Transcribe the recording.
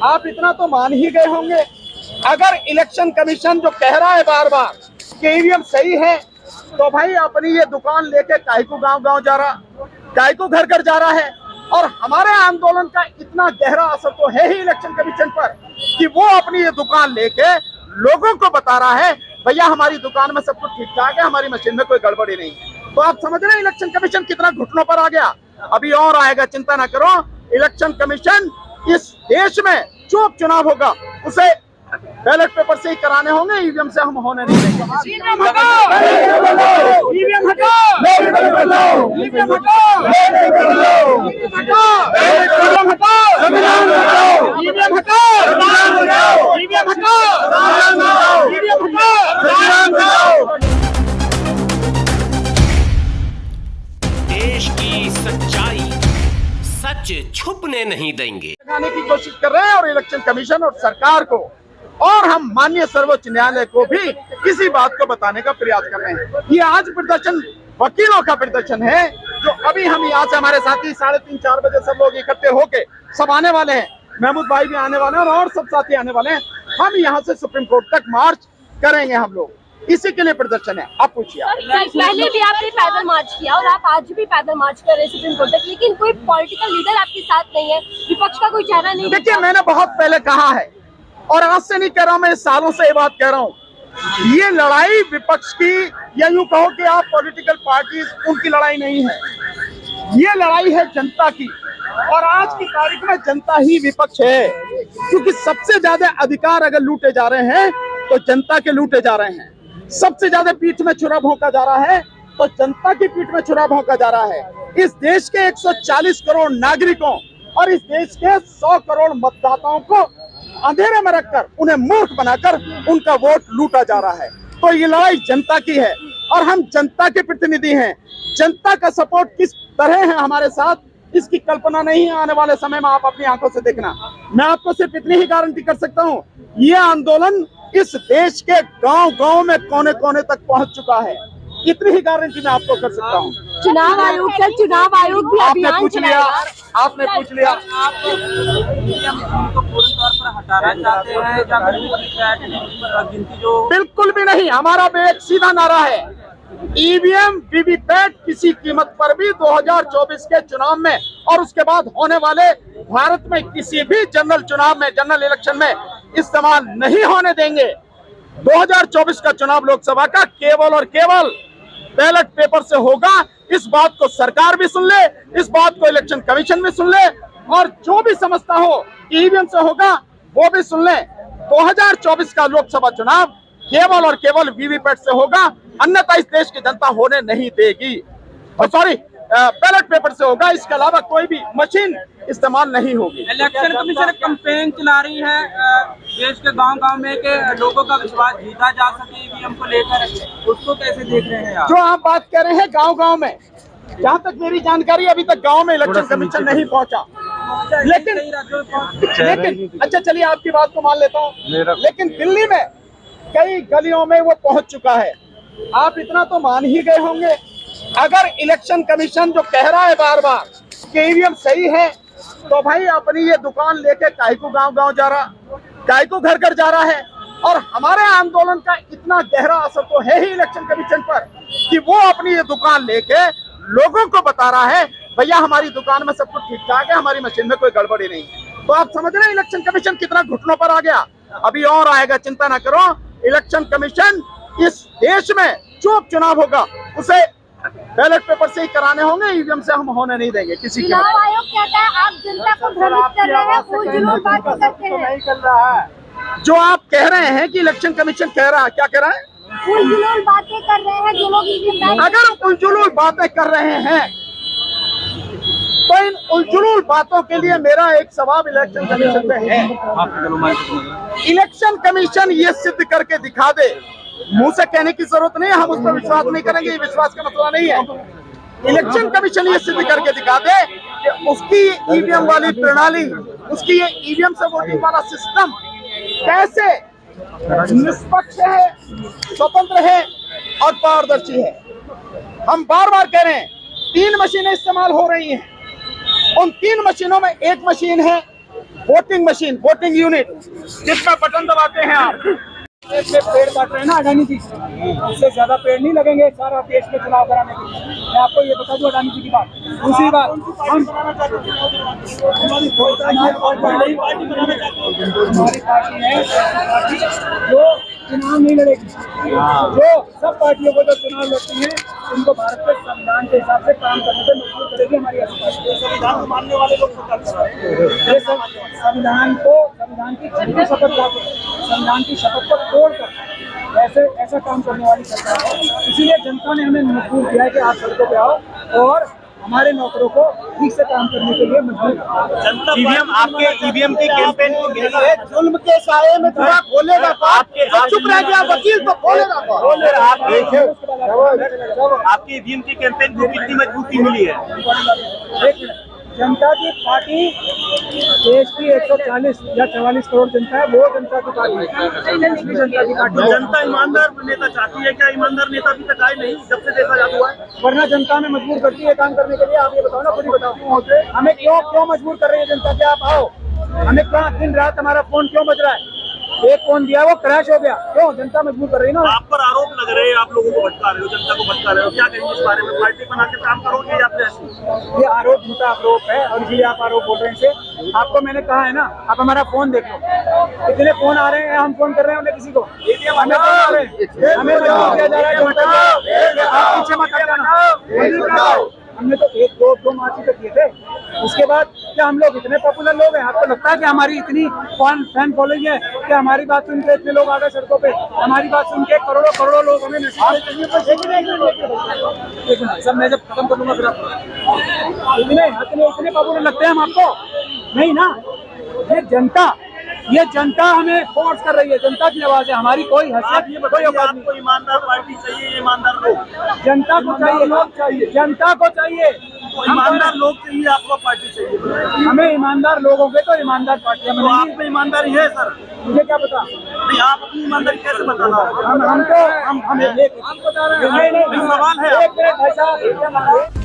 आप इतना तो मान ही गए होंगे, अगर इलेक्शन कमीशन जो कह रहा है बार बार कि ईवीएम सही है, तो भाई अपनी ये दुकान लेके काहे को गांव-गांव जा रहा, काहे को घर-घर जा रहा है। और हमारे आंदोलन का इतना गहरा असर तो है ही इलेक्शन कमीशन पर कि वो अपनी ये दुकान लेके लोगों को बता रहा है भैया हमारी दुकान में सब कुछ ठीक ठाक है, हमारी मशीन में कोई गड़बड़ी नहीं है। तो आप समझ रहे हैं इलेक्शन कमीशन कितना घुटनों पर आ गया। अभी और आएगा, चिंता ना करो। इलेक्शन कमीशन इस देश में जो चुनाव होगा उसे बैलेट पेपर से ही कराने होंगे, ईवीएम से हम होने नहीं देंगे। ईवीएम हटाओ, ईवीएम हटाओ, ईवीएम हटाओ, ईवीएम हटाओ, ईवीएम हटाओ, ईवीएम हटाओ, ईवीएम हटाओ। देश की सच्चाई सच छुपने नहीं देंगे। लगाने की कोशिश कर रहे हैं और इलेक्शन कमीशन और सरकार को और हम माननीय सर्वोच्च न्यायालय को भी किसी बात को बताने का प्रयास कर रहे हैं। ये आज प्रदर्शन वकीलों का प्रदर्शन है, जो अभी हम यहाँ से हमारे साथी 3:30-4 बजे सब लोग इकट्ठे होके सब आने वाले हैं। महमूद भाई भी आने वाले हैं और सब साथी आने वाले हैं। हम यहाँ से सुप्रीम कोर्ट तक मार्च करेंगे, हम लोग इसी के लिए प्रदर्शन है। आप पूछिए। पहले भी आपने पैदल मार्च किया और आप आज भी पैदल मार्च कर रहे हैं सुप्रीम कोर्ट तक, लेकिन कोई पॉलिटिकल लीडर आपके साथ नहीं है, विपक्ष का कोई चेहरा नहीं। देखिए, मैंने बहुत पहले कहा है और आज से नहीं कह रहा हूं, मैं सालों से ये बात कह रहा हूं, ये लड़ाई विपक्ष की या यूं कहो कि आप पॉलिटिकल पार्टी उनकी लड़ाई नहीं है, ये लड़ाई है जनता की। और आज की तारीख में जनता ही विपक्ष है, क्योंकि सबसे ज्यादा अधिकार अगर लूटे जा रहे हैं तो जनता के लूटे जा रहे हैं। सबसे ज्यादा पीठ में छुरा भोंका जा रहा है तो जनता की पीठ में छुरा भोंका जा रहा है। इस देश के 140 करोड़ नागरिकों और इस देश के 100 करोड़ मतदाताओं को अंधेरे में रखकर उन्हें मूर्ख बनाकर उनका वोट लूटा जा रहा है। तो ये लड़ाई जनता की है और हम जनता के प्रतिनिधि हैं। जनता का सपोर्ट किस तरह है हमारे साथ, इसकी कल्पना नहीं है। आने वाले समय में आप अपनी आंखों से देखना। मैं आपको सिर्फ इतनी ही गारंटी कर सकता हूँ, ये आंदोलन इस देश के गांव-गांव में कोने-कोने तक पहुंच चुका है। इतनी ही गारंटी मैं आपको कर सकता हूँ। चुनाव आयोग सर, चुनाव आयोग भी आपने पूछ लिया, आपने पूछ लिया। आप को पूर्ण तौर पर हटाना चाहते हैं या गिनती जो? बिल्कुल भी नहीं। हमारा एक सीधा नारा है, ईवीएम वीवीपैट किसी कीमत पर भी 2024 के चुनाव में और उसके बाद होने वाले भारत में किसी भी जनरल चुनाव में, जनरल इलेक्शन में इस्तेमाल नहीं होने देंगे। 2024 का चुनाव लोकसभा का केवल और केवल बैलेट पेपर से होगा। इस बात को सरकार भी सुन ले, इस बात को इलेक्शन कमीशन भी सुन ले और जो भी समझता हो ईवीएम से होगा वो भी सुन ले। 2024 का लोकसभा चुनाव केवल और केवल वीवीपैट से होगा, अन्यथा इस देश की जनता होने नहीं देगी। और सॉरी, बैलेट पेपर से होगा, इसके अलावा कोई भी मशीन इस्तेमाल नहीं होगी। इलेक्शन कमीशन कैंपेन चला रही है देश के गांव-गांव में कि लोगों का विश्वास जीता जा सके ईवीएम को लेकर, उसको कैसे देख रहे हैं आप? जो आप बात कर रहे हैं गांव-गांव में, जहां तक मेरी जानकारी अभी तक गांव में इलेक्शन कमीशन नहीं पहुंचा। लेकिन अच्छा चलिए आपकी बात को मान लेता हूँ, लेकिन दिल्ली में कई गलियों में वो पहुंच चुका है। आप इतना तो मान ही गए होंगे, अगर इलेक्शन कमीशन जो कह रहा है बार बार कि ईवीएम सही है, तो भाई अपनी ये दुकान लेके काहे को गांव-गांव जा रहा, काहे को घर-घर जा रहा है। और हमारे आंदोलन का इतना गहरा असर तो है ही इलेक्शन कमीशन पर कि वो अपनी ये दुकान लेके लोगों को बता रहा है भैया हमारी दुकान में सब कुछ ठीक ठाक है, हमारी मशीन में कोई गड़बड़ी नहीं है। तो आप समझ रहे हैं इलेक्शन कमीशन कितना घुटनों पर आ गया। अभी और आएगा, चिंता ना करो। इलेक्शन कमीशन इस देश में जो चुनाव होगा उसे बैलेट पेपर से ही कराने होंगे, ईवीएम से हम होने नहीं देंगे किसी के। चुनाव आयोग कहता है आप जनता को भ्रमित कर रहे हैं, फूल-जुलूल बातें करते हैं। नहीं कर रहा है जो आप कह रहे हैं कि इलेक्शन कमीशन कह रहा है, क्या कह रहा है? फूल-जुलूल बातें कर रहे हैं जो लोग ईवीएम। अगर हम फूल-जुलूल बातें कर रहे हैं तो इन उलझुल बातों के लिए मेरा एक सवाल इलेक्शन कमीशन से है। इलेक्शन कमीशन ये सिद्ध करके दिखा दे, मुंह से कहने की जरूरत नहीं है, हम उस पर विश्वास नहीं करेंगे, ये विश्वास का मसला नहीं है। इलेक्शन कमीशन ये सिद्ध करके दिखा दे कि उसकी ईवीएम वाली प्रणाली, उसकी ये ईवीएम से वोटिंग वाला सिस्टम कैसे निष्पक्ष है, स्वतंत्र है और पारदर्शी है। हम बार बार कह रहे हैं 3 मशीनें इस्तेमाल हो रही हैं, उन 3 मशीनों में एक मशीन है वोटिंग मशीन, वोटिंग यूनिट, जिसका बटन दबाते हैं आप। देश में पेड़ काट रहे हैं ना अडानी जी, इससे ज्यादा पेड़ नहीं लगेंगे सारा देश में चुनाव कराने के लिए। मैं आपको ये बता दूं अडानी जी की बात। दूसरी बात, हम हमारी पार्टी है जो चुनाव नहीं लड़ेगी, जो सब पार्टियों को जो चुनाव लड़ती है उनको भारत के संविधान के हिसाब से काम करने पर मजबूर करेगी हमारी पार्टी। संविधान मानने वाले लोग संविधान की झूठी शपथ लाकर, संविधान की शपथ को तोड़कर ऐसा काम करने वाली सरकार है। इसीलिए जनता ने हमें मजबूर किया है कि आप सड़कों पे आओ और हमारे नौकरों को ठीक से काम करने के लिए मजबूर करो। ईवीएम, आपके ईवीएम की कैंपेन को गिरी है, जुल्म के साये में थोड़ा खोलेगा, आपके चुप रह गया वकील तो खोलेगा। आपकी ईवीएम की कैंपेन को कितनी मजबूती मिली है? जनता की पार्टी देश की 140 या 44 करोड़ जनता है, वो जनता की पार्टी है, जनता की पार्टी। जनता ईमानदार नेता चाहती है क्या? ईमानदार नेता अभी तक आए नहीं, जब से देखा जाता है, वरना जनता में मजबूर करती है काम करने के लिए। आप ये बताओ ना, खुद ही बताओ हमें क्यों मजबूर कर रही है जनता कि आप आओ। हमें क्या दिन रात हमारा फोन क्यों बज रहा है? एक फोन दिया वो क्रैश हो गया, क्यों? जनता मजबूर कर रही है ना। आप पर आरोप लग रहे हैं, आप लोगों को भटका रहे हो, जनता को भटका रहे हो, क्या कहेंगे इस बारे में? पार्टी बना के काम करोगे या फिर ऐसे? ये आरोप झूठा आरोप है और इसीलिए आप आरोप बोल रहे हैं इसे। आपको मैंने कहा है ना, आप हमारा फोन देख लो, कितने फोन आ रहे हैं, हम फोन कर रहे हैं उन्हें किसी को, हमें फोन आ रहे हैं, हमें मजबूर किया जा रहा है। आप पीछे मत हट जाना। हमने तो 1-2 मार्च तक किए थे, उसके बाद क्या हम लोग इतने पॉपुलर लोग हैं? आपको लगता है कि हमारी इतनी फैन फॉलोइंग है कि हमारी बात सुन के इतने लोग आ गए सड़कों पे? हमारी बात सुन के करोड़ों लोग हमें सब मैं जब खत्म कर लूंगा फिर आप इतने पॉपुलर लगते हैं हम आपको? नहीं ना। ये जनता हमें फोर्स कर रही है, जनता की आवाज है, हमारी कोई हैसियत कोई औकात नहीं। आपको ईमानदार पार्टी चाहिए, ईमानदार लोग, जनता को चाहिए, जनता को चाहिए, ईमानदार लोग चाहिए, आपको पार्टी चाहिए। हमें ईमानदार लोगों के तो ईमानदार पार्टियां तो आप में ईमानदारी है सर? मुझे क्या पता? नहीं, आप अपनी ईमानदारी कैसे बताना? हम बता रहे हैं। सवाल है। एक मिनट भाई साहब।